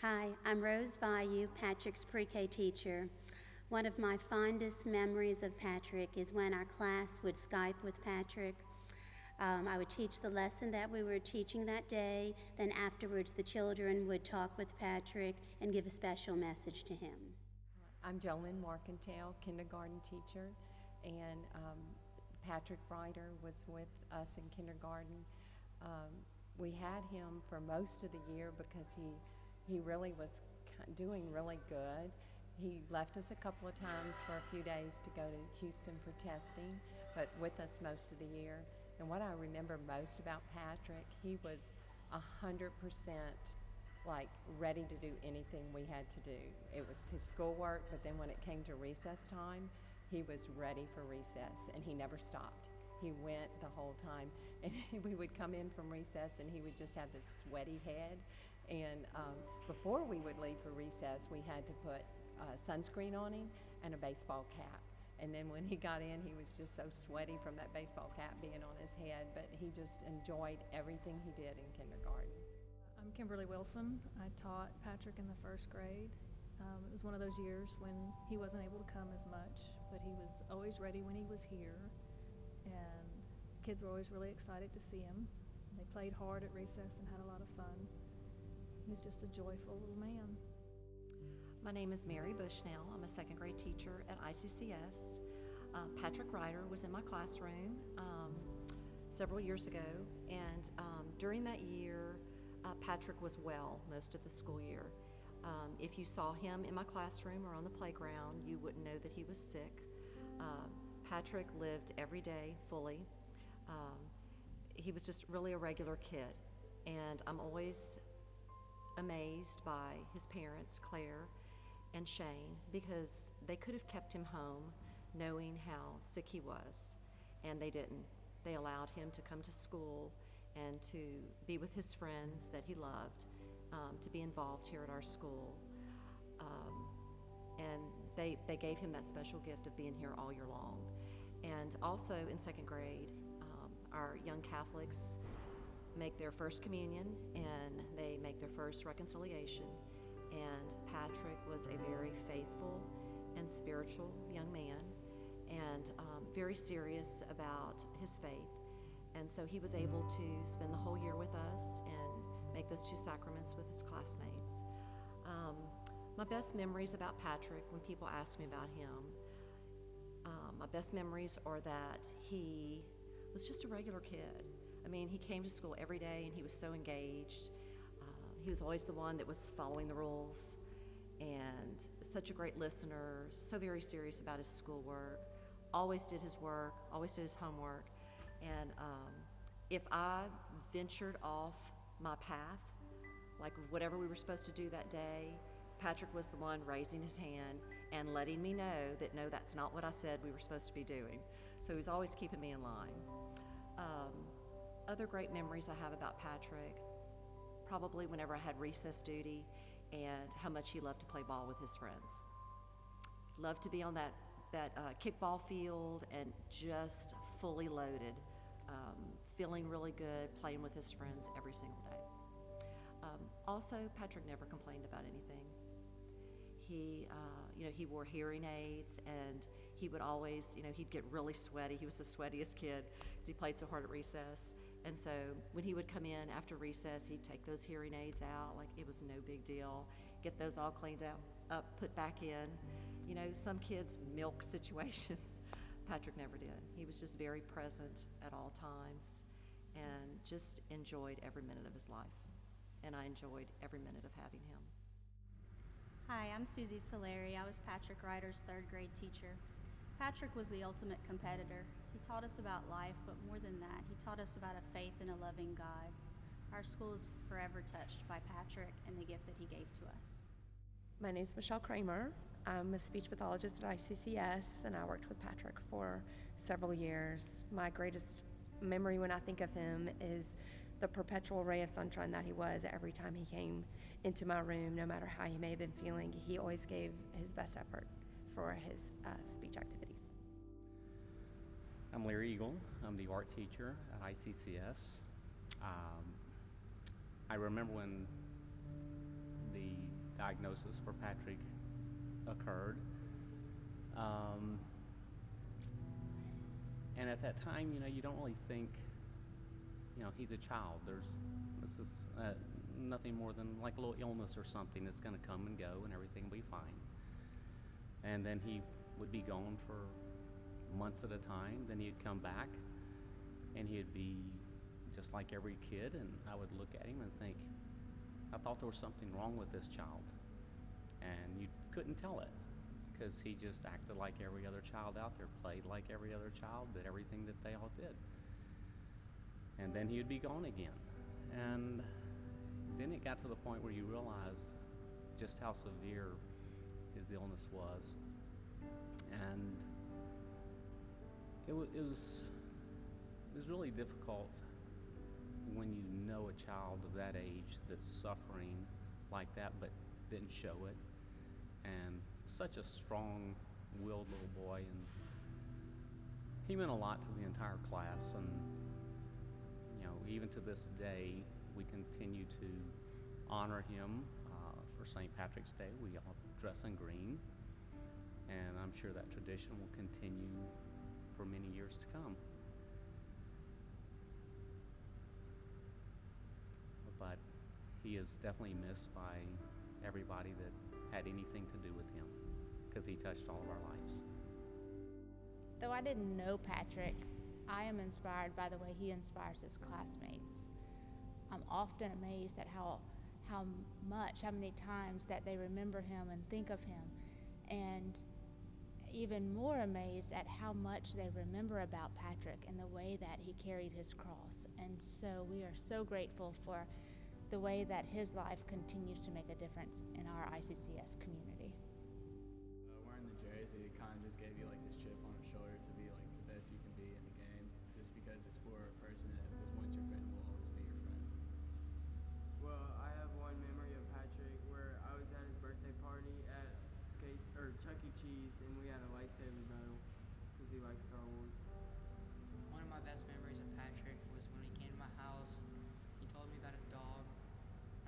Hi, I'm Rose Vayu, Patrick's pre-K teacher. One of my fondest memories of Patrick is when our class would Skype with Patrick. I would teach the lesson that we were teaching that day, then afterwards the children would talk with Patrick and give a special message to him. I'm Jolynn Markentale, kindergarten teacher, and Patrick Ryder was with us in kindergarten. We had him for most of the year because he really was doing really good. He left us a couple of times for a few days to go to Houston for testing, but with us most of the year. And what I remember most about Patrick, he was 100% like ready to do anything we had to do. It was his schoolwork, but then when it came to recess time, he was ready for recess, and he never stopped. He went the whole time, and we would come in from recess and he would just have this sweaty head. And before we would leave for recess, we had to put sunscreen on him and a baseball cap. And then when he got in, he was just so sweaty from that baseball cap being on his head, but he just enjoyed everything he did in kindergarten. I'm Kimberly Wilson. I taught Patrick in the first grade. It was one of those years when he wasn't able to come as much, but he was always ready when he was here. And kids were always really excited to see him. They played hard at recess and had a lot of fun. He was just a joyful little man. My name is Mary Bushnell. I'm a second grade teacher at ICCS. Patrick Ryder was in my classroom several years ago, and during that year, Patrick was well most of the school year. If you saw him in my classroom or on the playground, you wouldn't know that he was sick. Patrick lived every day fully. He was just really a regular kid, and I'm always amazed by his parents, Claire and Shane, because they could have kept him home knowing how sick he was, and they didn't. They allowed him to come to school and to be with his friends that he loved, to be involved here at our school. And they gave him that special gift of being here all year long. And also in second grade, our young Catholics make their first communion and they make their first reconciliation. And Patrick was a very faithful and spiritual young man, and very serious about his faith. And so he was able to spend the whole year with us and make those two sacraments with his classmates. My best memories about Patrick, when people ask me about him, my best memories are that he was just a regular kid. I mean, he came to school every day and he was so engaged. He was always the one that was following the rules, and such a great listener, so very serious about his schoolwork, always did his work, always did his homework. And if I ventured off my path, like whatever we were supposed to do that day, Patrick was the one raising his hand and letting me know that no, that's not what I said we were supposed to be doing. So he was always keeping me in line. Other great memories I have about Patrick, probably whenever I had recess duty, and how much he loved to play ball with his friends. Loved to be on that kickball field and just fully loaded, feeling really good, playing with his friends every single day. Also, Patrick never complained about anything. He wore hearing aids, and he would always, he'd get really sweaty. He was the sweatiest kid because he played so hard at recess. And so when he would come in after recess, he'd take those hearing aids out like it was no big deal, get those all cleaned up, put back in. Some kids milk situations. Patrick never did. He was just very present at all times and just enjoyed every minute of his life. And I enjoyed every minute of having him. Hi, I'm Susie Soleri. I was Patrick Ryder's third grade teacher. Patrick was the ultimate competitor. He taught us about life, but more than that, he taught us about a faith in a loving God. Our school is forever touched by Patrick and the gift that he gave to us. My name is Michelle Kramer. I'm a speech pathologist at ICCS, and I worked with Patrick for several years. My greatest memory when I think of him is the perpetual ray of sunshine that he was every time he came into my room. No matter how he may have been feeling, he always gave his best effort for his speech activities. I'm Larry Eagle. I'm the art teacher at ICCS. I remember when the diagnosis for Patrick occurred. And at that time, you don't really think, he's a child. This is nothing more than like a little illness or something that's going to come and go, and everything will be fine. And then he would be gone for months at a time. Then he'd come back, and he'd be just like every kid, and I would look at him and think, I thought there was something wrong with this child. And you couldn't tell it, because he just acted like every other child out there, played like every other child, did everything that they all did. And then he would be gone again. And then it got to the point where you realized just how severe his illness was. And it was really difficult when you know a child of that age that's suffering like that but didn't show it. And such a strong-willed little boy, and he meant a lot to the entire class. And even to this day, we continue to honor him. For St. Patrick's Day, we all dress in green, and I'm sure that tradition will continue for many years to come. But he is definitely missed by everybody that had anything to do with him, because he touched all of our lives. Though I didn't know Patrick, I am inspired by the way he inspires his classmates. I'm often amazed at how many times that they remember him and think of him, and even more amazed at how much they remember about Patrick and the way that he carried his cross. And so we are so grateful for the way that his life continues to make a difference in our ICCS community. Wearing the jersey, it kind of just gave you like this chip on your shoulder to be like the best you can be in the game, just because it's for a person that was once your friend will always be your friend. Well, I have one memory of Patrick where I was at his birthday party at Chuck E. Cheese, and we had a lightsaber battle because he likes Star Wars. One of my best memories of Patrick was when he came to my house. He told me about his dog.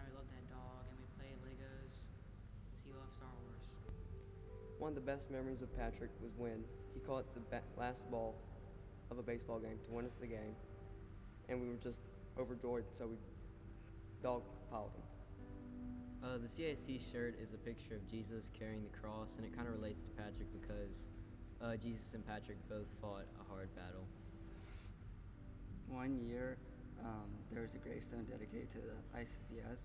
I loved that dog, and we played Legos because he loved Star Wars. One of the best memories of Patrick was when he caught the last ball of a baseball game to win us the game, and we were just overjoyed, so we dog-piled him. The CIC shirt is a picture of Jesus carrying the cross, and it kind of relates to Patrick because Jesus and Patrick both fought a hard battle. One year, there was a gravestone dedicated to the ICCS,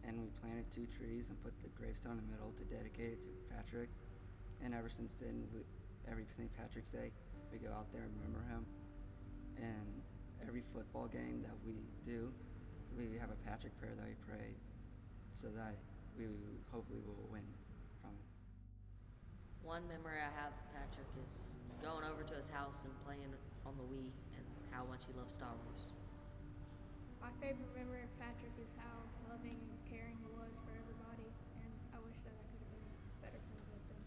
and we planted 2 trees and put the gravestone in the middle to dedicate it to Patrick. And ever since then, every St. Patrick's Day, we go out there and remember him. And every football game that we do, we have a Patrick prayer that we pray so that we hopefully will win from it. One memory I have of Patrick is going over to his house and playing on the Wii and how much he loves Star Wars. My favorite memory of Patrick is how loving and caring he was for everybody, and I wish that I could have been better friends with him.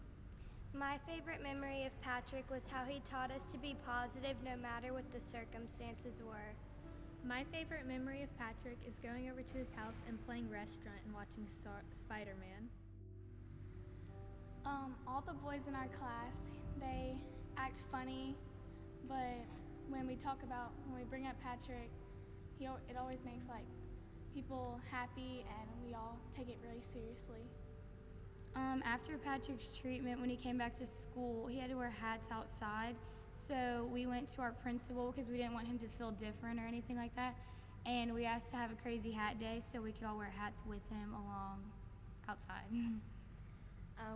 My favorite memory of Patrick was how he taught us to be positive no matter what the circumstances were. My favorite memory of Patrick is going over to his house and playing restaurant and watching Spider-Man. All the boys in our class, they act funny, but when we bring up Patrick, it always makes people happy, and we all take it really seriously. After Patrick's treatment, when he came back to school, he had to wear hats outside. So we went to our principal because we didn't want him to feel different or anything like that. And we asked to have a crazy hat day so we could all wear hats with him along outside.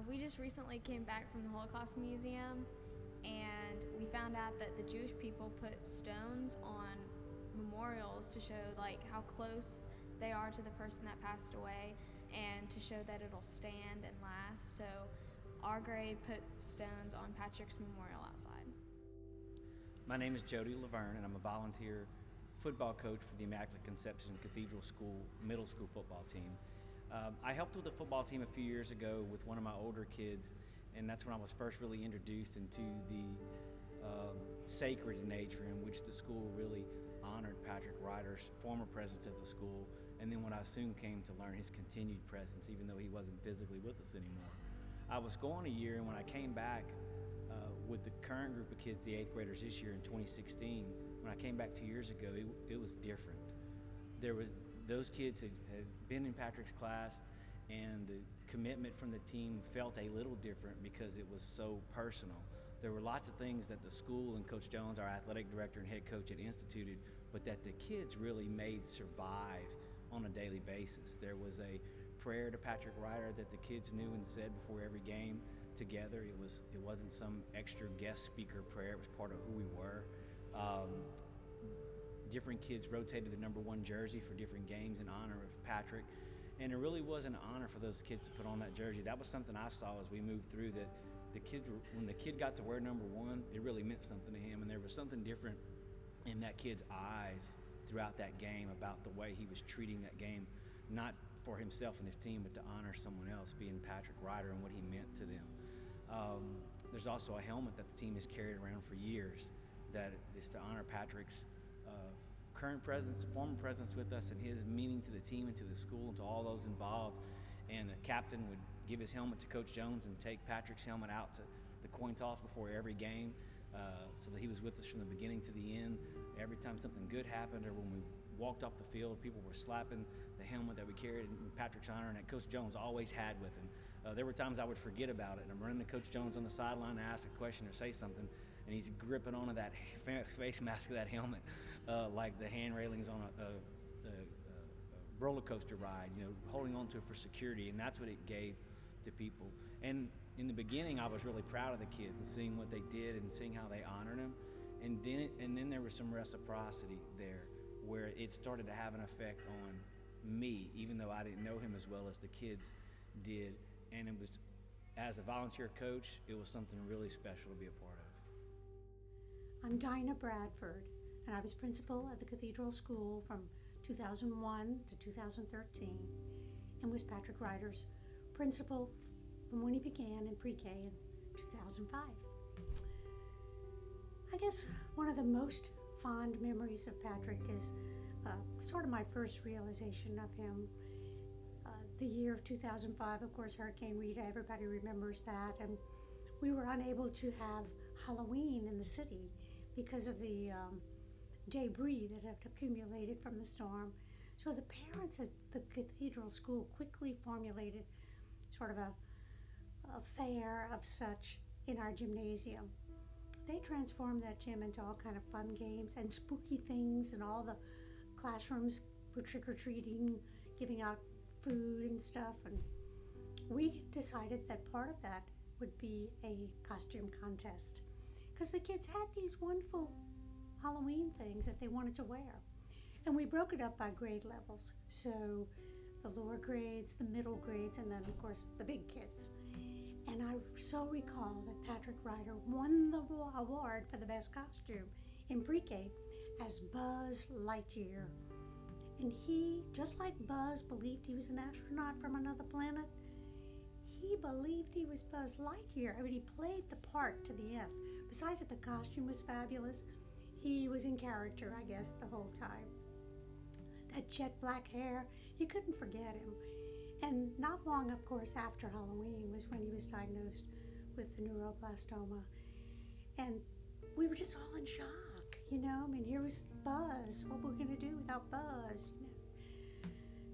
We just recently came back from the Holocaust Museum, and we found out that the Jewish people put stones on memorials to show how close they are to the person that passed away, and to show that it'll stand and last. So our grade put stones on Patrick's memorial outside. My name is Jody Laverne, and I'm a volunteer football coach for the Immaculate Conception Cathedral School middle school football team. I helped with the football team a few years ago with one of my older kids, and that's when I was first really introduced into the sacred nature in which the school really honored Patrick Ryder, former president of the school, and then what I soon came to learn, his continued presence, even though he wasn't physically with us anymore. I was gone a year, and when I came back with the current group of kids, the 8th graders this year in 2016, when I came back 2 years ago, it was different. Those kids had been in Patrick's class, and the commitment from the team felt a little different because it was so personal. There were lots of things that the school and Coach Jones, our athletic director and head coach, had instituted, but that the kids really made survive on a daily basis. There was a prayer to Patrick Ryder that the kids knew and said before every game together. It wasn't some extra guest speaker prayer. It was part of who we were. Different kids rotated the number 1 jersey for different games in honor of Patrick. And it really was an honor for those kids to put on that jersey. That was something I saw as we moved through, that when the kid got to wear number 1, it really meant something to him. And there was something different in that kid's eyes throughout that game about the way he was treating that game, not for himself and his team, but to honor someone else, being Patrick Ryder, and what he meant to them. There's also a helmet that the team has carried around for years that is to honor Patrick's current presence, former presence with us, and his meaning to the team and to the school and to all those involved. And the captain would give his helmet to Coach Jones and take Patrick's helmet out to the coin toss before every game, so that he was with us from the beginning to the end. Every time something good happened, or when we walked off the field, people were slapping the helmet that we carried in Patrick's honor, and that Coach Jones always had with him. There were times I would forget about it, and I'm running to Coach Jones on the sideline to ask a question or say something, and he's gripping onto that face mask of that helmet like the hand railings on a roller coaster ride, holding on to it for security, and that's what it gave to people. And in the beginning, I was really proud of the kids and seeing what they did and seeing how they honored him. And then there was some reciprocity there, where it started to have an effect on me, even though I didn't know him as well as the kids did. And it was, as a volunteer coach, it was something really special to be a part of. I'm Dinah Bradford, and I was principal at the Cathedral School from 2001 to 2013, and was Patrick Ryder's principal from when he began in pre-K in 2005. I guess one of the most fond memories of Patrick is sort of my first realization of him. The year of 2005, of course, Hurricane Rita, everybody remembers that, and we were unable to have Halloween in the city because of the debris that had accumulated from the storm. So the parents at the Cathedral School quickly formulated sort of a fair of such in our gymnasium. They transformed that gym into all kind of fun games and spooky things, and all the classrooms were trick-or-treating, giving out food and stuff, and we decided that part of that would be a costume contest, because the kids had these wonderful Halloween things that they wanted to wear. And we broke it up by grade levels, so the lower grades, the middle grades, and then of course the big kids. And I so recall that Patrick Ryder won the award for the best costume in pre-K as Buzz Lightyear. And he, just like Buzz believed he was an astronaut from another planet, he believed he was Buzz Lightyear. I mean, he played the part to the end. Besides that the costume was fabulous, he was in character, I guess, the whole time. That jet black hair, you couldn't forget him. And not long, of course, after Halloween was when he was diagnosed with the neuroblastoma. And we were just all in shock, I mean, here was Buzz. What were we going to do without Buzz,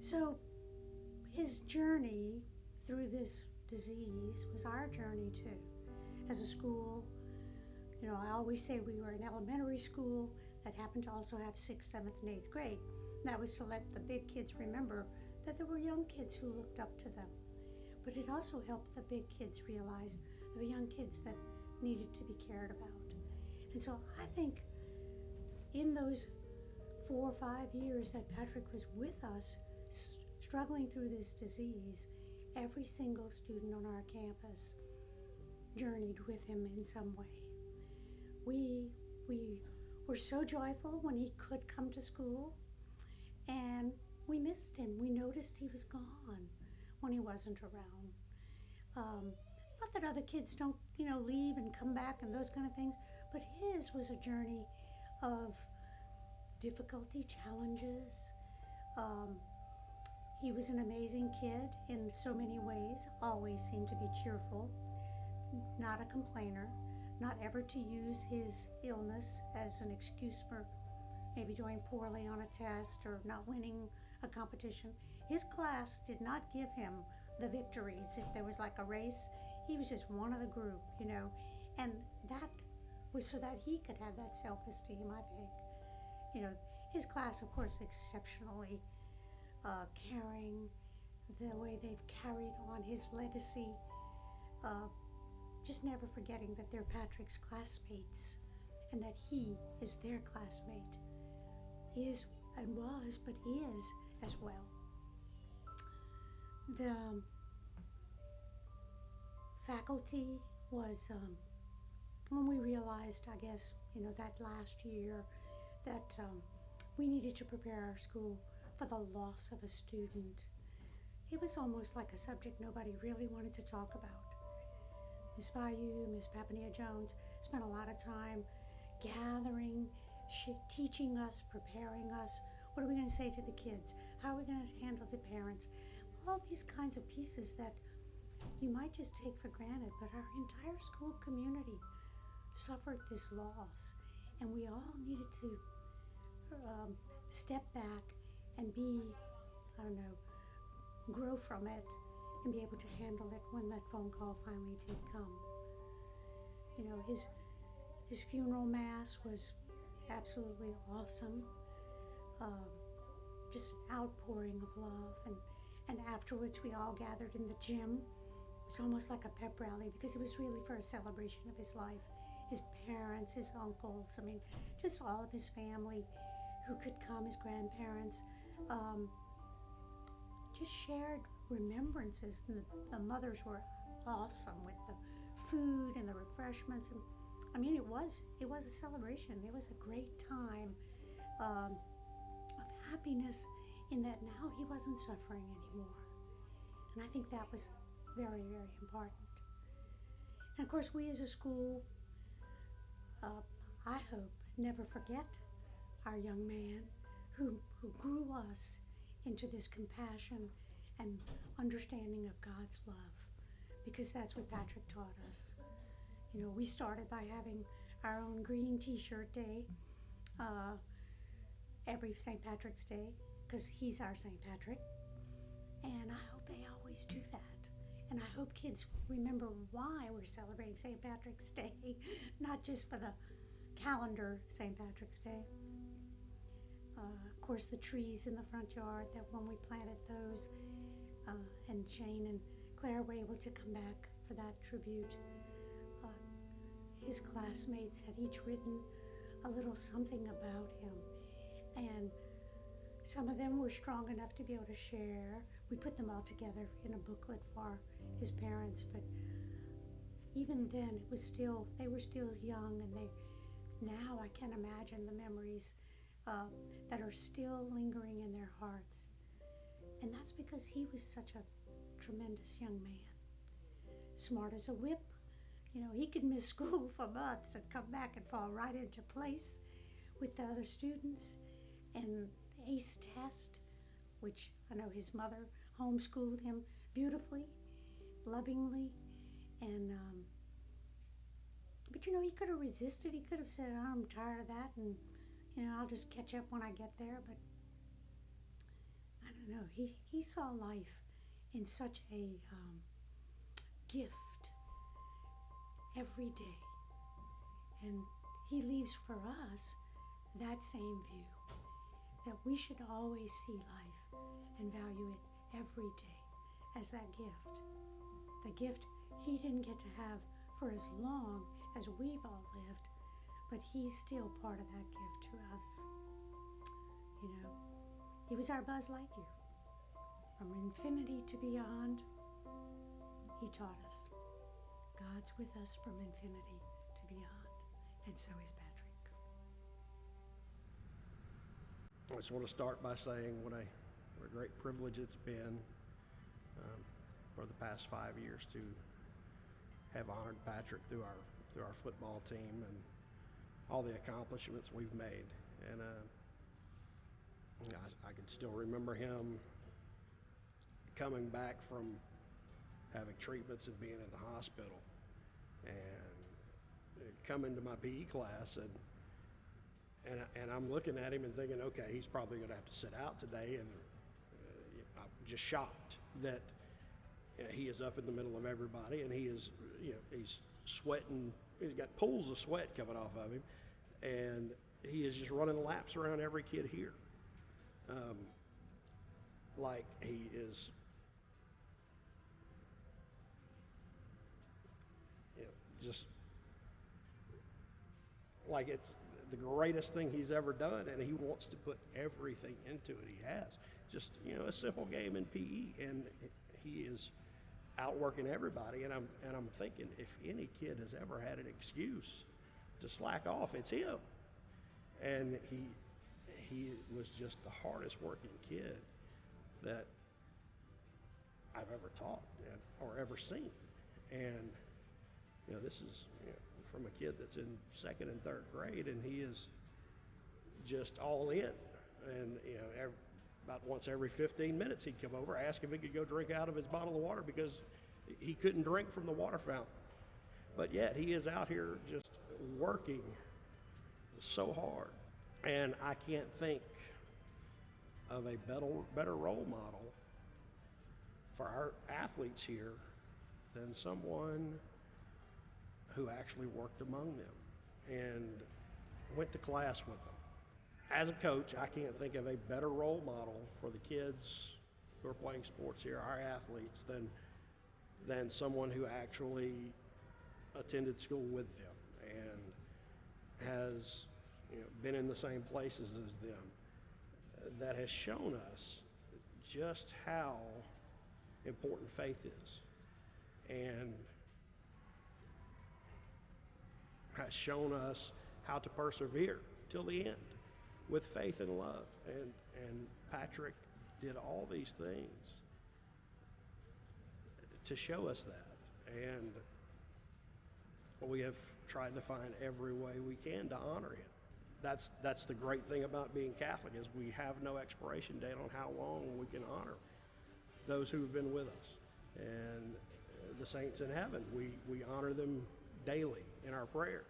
So his journey through this disease was our journey too. As a school, I always say we were an elementary school that happened to also have 6th, 7th, and 8th grade. And that was to let the big kids remember that there were young kids who looked up to them. But it also helped the big kids realize there were young kids that needed to be cared about. And so I think in those 4 or 5 years that Patrick was with us, struggling through this disease, every single student on our campus journeyed with him in some way. We were so joyful when he could come to school, and we missed him. We noticed he was gone when he wasn't around. Not that other kids don't, leave and come back and those kind of things, but his was a journey of difficulty, challenges, He was an amazing kid in so many ways, always seemed to be cheerful, not a complainer, not ever to use his illness as an excuse for maybe doing poorly on a test or not winning a competition. His class did not give him the victories. If there was like a race, he was just one of the group, and that was so that he could have that self-esteem, I think. His class, of course, exceptionally caring, the way they've carried on his legacy, just never forgetting that they're Patrick's classmates and that he is their classmate. Is and was, but is as well. The faculty was, when we realized, I guess, that last year that we needed to prepare our school for the loss of a student. It was almost like a subject nobody really wanted to talk about. Miss Vayu, Miss Papania Jones spent a lot of time gathering, teaching us, preparing us. What are we going to say to the kids? How are we going to handle the parents? All these kinds of pieces that you might just take for granted, but our entire school community suffered this loss, and we all needed to step back and be, grow from it and be able to handle it when that phone call finally did come. His funeral mass was absolutely awesome. Just an outpouring of love, and afterwards we all gathered in the gym. It was almost like a pep rally because it was really for a celebration of his life. His parents, his uncles, just all of his family who could come, his grandparents, just shared remembrances. And the mothers were awesome with the food and the refreshments. And it was a celebration. It was a great time of happiness in that now he wasn't suffering anymore. And I think that was very, very important. And of course, we as a school, I hope, never forget our young man who grew us into this compassion and understanding of God's love, because that's what Patrick taught us. We started by having our own green t-shirt day every St. Patrick's Day, because he's our St. Patrick, and I hope they always do that. And I hope kids remember why we're celebrating St. Patrick's Day, not just for the calendar St. Patrick's Day. Of course, the trees in the front yard, that when we planted those, and Shane and Claire were able to come back for that tribute. His classmates had each written a little something about him, and some of them were strong enough to be able to share. We put them all together in a booklet for his parents, but even then they were still young, and now I can't imagine the memories that are still lingering in their hearts. And that's because he was such a tremendous young man. Smart as a whip. He could miss school for months and come back and fall right into place with the other students, and ace test, which I know his mother homeschooled him beautifully, lovingly, and but he could have resisted. He could have said, I'm tired of that, and I'll just catch up when I get there. But I don't know, he saw life in such a gift every day, and he leaves for us that same view, that we should always see life and value it every day as that gift. The gift he didn't get to have for as long as we've all lived, but he's still part of that gift to us. He was our Buzz Lightyear. From infinity to beyond, he taught us. God's with us from infinity to beyond, and so is Patrick. I just want to start by saying what a great privilege it's been for the past 5 years to have honored Patrick through our football team and all the accomplishments we've made. And I can still remember him coming back from having treatments and being in the hospital, and coming to my PE class, and I'm looking at him and thinking, okay, he's probably going to have to sit out today, and I'm just shocked that he is up in the middle of everybody, and he is, he's sweating. He's got pools of sweat coming off of him, and he is just running laps around every kid here, like he is, just like it's the greatest thing he's ever done, and he wants to put everything into it he has. Just, a simple game in PE, and he is outworking everybody. And I'm thinking, if any kid has ever had an excuse to slack off, it's him. And he was just the hardest working kid that I've ever taught or ever seen. And this is from a kid that's in second and third grade, and he is just all in. And about once every 15 minutes, he'd come over, ask if he could go drink out of his bottle of water because he couldn't drink from the water fountain. But yet he is out here just working so hard. And I can't think of a better role model for our athletes here than someone who actually worked among them and went to class with them. As a coach, I can't think of a better role model for the kids who are playing sports here, our athletes, than someone who actually attended school with them and has been in the same places as them, that has shown us just how important faith is, and has shown us how to persevere till the end with faith and love. And Patrick did all these things to show us that. And we have tried to find every way we can to honor him. That's the great thing about being Catholic, is we have no expiration date on how long we can honor those who have been with us. And the saints in heaven, we honor them daily in our prayers.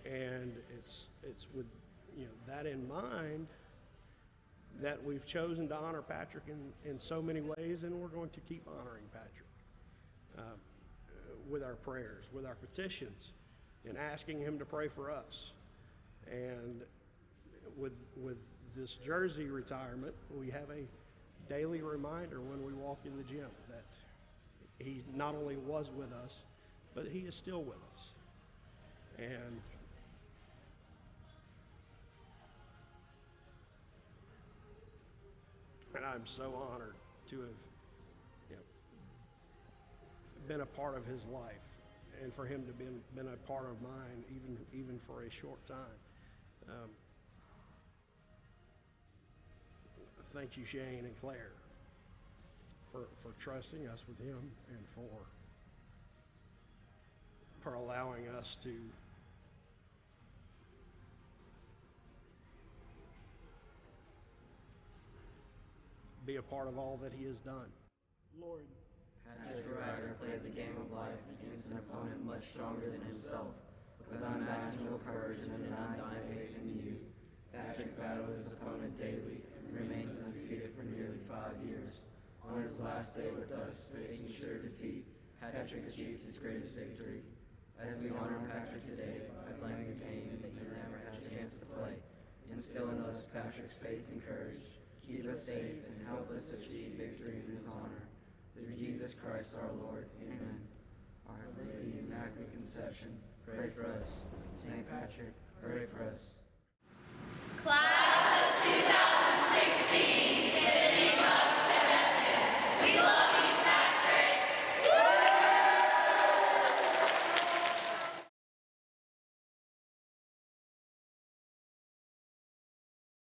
And it's with that in mind that we've chosen to honor Patrick in so many ways, and we're going to keep honoring Patrick with our prayers, with our petitions, and asking him to pray for us. And with this jersey retirement, we have a daily reminder when we walk in the gym that he not only was with us, but he is still with us. And I'm so honored to have been a part of his life, and for him to been a part of mine, even for a short time. Thank you, Shane and Claire, for trusting us with him, and for allowing us to be a part of all that he has done. Lord, Patrick Ryder played the game of life against an opponent much stronger than himself, with unimaginable courage and an undying faith in you. Patrick battled his opponent daily and remained undefeated for nearly 5 years. On his last day with us, facing sure defeat, Patrick achieved his greatest victory. As we honor Patrick today by playing the game that he never had a chance to play, instill in us Patrick's faith and courage. Keep us safe and help us achieve victory in his honor. Through Jesus Christ our Lord. Amen. Our Lady Immaculate Conception, pray for us. St. Patrick, pray for us. Class.